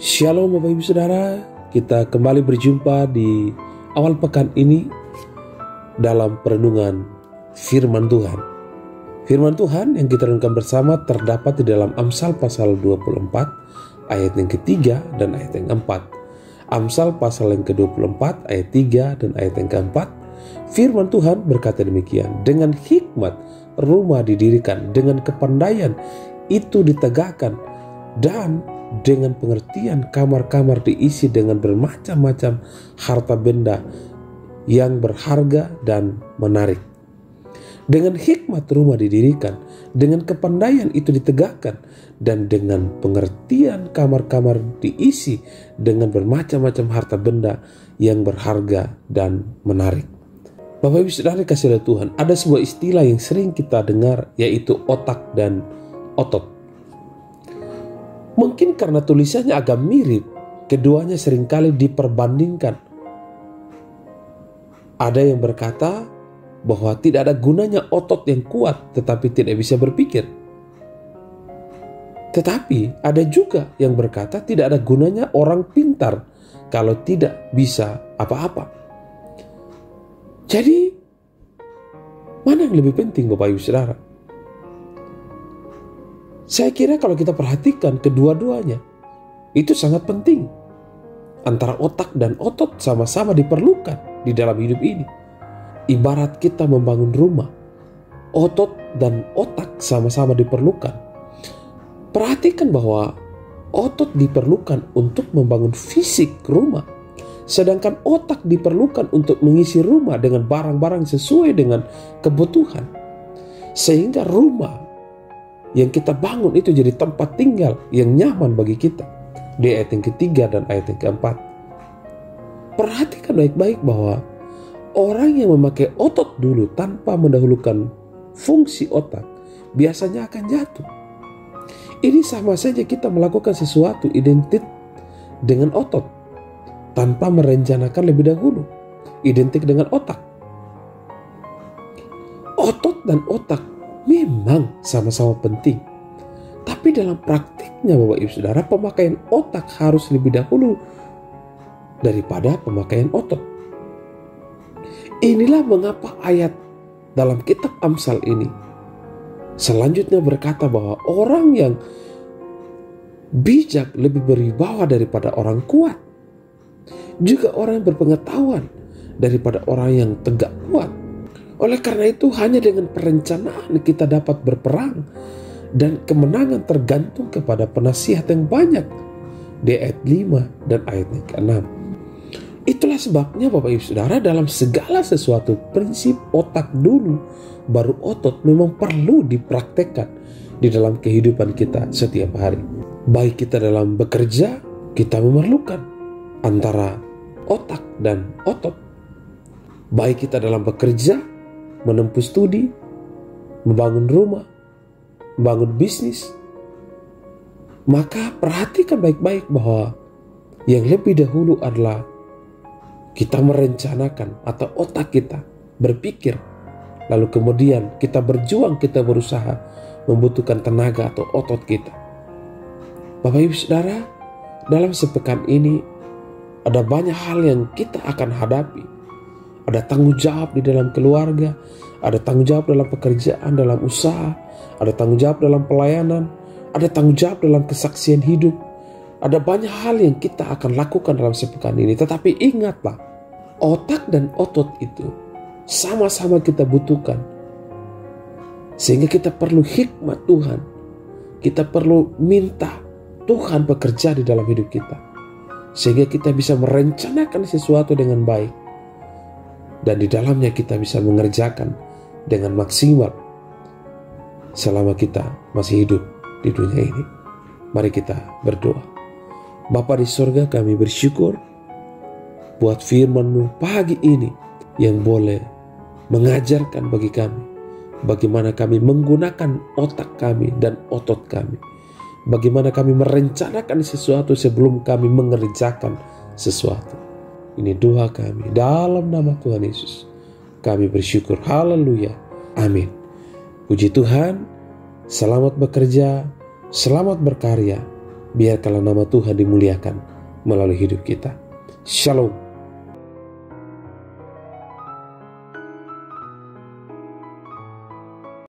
Shalom Bapak Ibu Saudara, kita kembali berjumpa di awal pekan ini dalam perenungan firman Tuhan. Firman Tuhan yang kita renungkan bersama terdapat di dalam Amsal pasal 24 ayat yang ketiga dan ayat yang keempat. Amsal pasal yang ke-24 ayat 3 dan ayat yang keempat. Firman Tuhan berkata demikian, dengan hikmat rumah didirikan, dengan kepandaian itu ditegakkan, dan dengan pengertian kamar-kamar diisi dengan bermacam-macam harta benda yang berharga dan menarik. Dengan hikmat rumah didirikan, dengan kepandaian itu ditegakkan, dan dengan pengertian kamar-kamar diisi dengan bermacam-macam harta benda yang berharga dan menarik. Bapak Ibu Saudara kasih oleh Tuhan, ada sebuah istilah yang sering kita dengar, yaitu otak dan otot. Mungkin karena tulisannya agak mirip, keduanya seringkali diperbandingkan. Ada yang berkata bahwa tidak ada gunanya otot yang kuat tetapi tidak bisa berpikir. Tetapi ada juga yang berkata tidak ada gunanya orang pintar kalau tidak bisa apa-apa. Jadi, mana yang lebih penting Bapak Ibu Saudara? Saya kira kalau kita perhatikan kedua-duanya, itu sangat penting. Antara otak dan otot sama-sama diperlukan di dalam hidup ini. Ibarat kita membangun rumah, otot dan otak sama-sama diperlukan. Perhatikan bahwa otot diperlukan untuk membangun fisik rumah, sedangkan otak diperlukan untuk mengisi rumah dengan barang-barang sesuai dengan kebutuhan. Sehingga rumah yang kita bangun itu jadi tempat tinggal yang nyaman bagi kita. Di ayat yang ketiga dan ayat yang keempat. Perhatikan baik-baik bahwa orang yang memakai otot dulu tanpa mendahulukan fungsi otak biasanya akan jatuh. Ini sama saja kita melakukan sesuatu identik dengan otot tanpa merencanakan lebih dahulu, identik dengan otak. Otot dan otak memang sama-sama penting. Tapi dalam praktiknya Bapak Ibu Saudara, pemakaian otak harus lebih dahulu daripada pemakaian otot. Inilah mengapa ayat dalam kitab Amsal ini selanjutnya berkata bahwa orang yang bijak lebih berwibawa daripada orang kuat. Juga orang yang berpengetahuan daripada orang yang tegak kuat. Oleh karena itu hanya dengan perencanaan kita dapat berperang, dan kemenangan tergantung kepada penasihat yang banyak. Di ayat 5 dan ayat yang ke-6. Itulah sebabnya Bapak Ibu Saudara, dalam segala sesuatu prinsip otak dulu baru otot memang perlu dipraktekkan di dalam kehidupan kita setiap hari. Baik kita dalam bekerja, kita memerlukan antara otak dan otot. Baik kita dalam bekerja, menempuh studi, membangun rumah, membangun bisnis, maka perhatikan baik-baik bahwa yang lebih dahulu adalah kita merencanakan atau otak kita berpikir, lalu kemudian kita berjuang, kita berusaha membutuhkan tenaga atau otot kita. Bapak Ibu Saudara, dalam sepekan ini ada banyak hal yang kita akan hadapi. Ada tanggung jawab di dalam keluarga, ada tanggung jawab dalam pekerjaan, dalam usaha, ada tanggung jawab dalam pelayanan, ada tanggung jawab dalam kesaksian hidup. Ada banyak hal yang kita akan lakukan dalam sepekan ini. Tetapi ingatlah, otak dan otot itu sama-sama kita butuhkan. Sehingga kita perlu hikmat Tuhan. Kita perlu minta Tuhan bekerja di dalam hidup kita. Sehingga kita bisa merencanakan sesuatu dengan baik. Dan di dalamnya kita bisa mengerjakan dengan maksimal selama kita masih hidup di dunia ini. Mari kita berdoa. Bapa di surga, kami bersyukur buat firman-Mu pagi ini yang boleh mengajarkan bagi kami bagaimana kami menggunakan otak kami dan otot kami. Bagaimana kami merencanakan sesuatu sebelum kami mengerjakan sesuatu. Ini doa kami dalam nama Tuhan Yesus. Kami bersyukur. Haleluya. Amin. Puji Tuhan. Selamat bekerja. Selamat berkarya. Biarkanlah nama Tuhan dimuliakan melalui hidup kita. Shalom.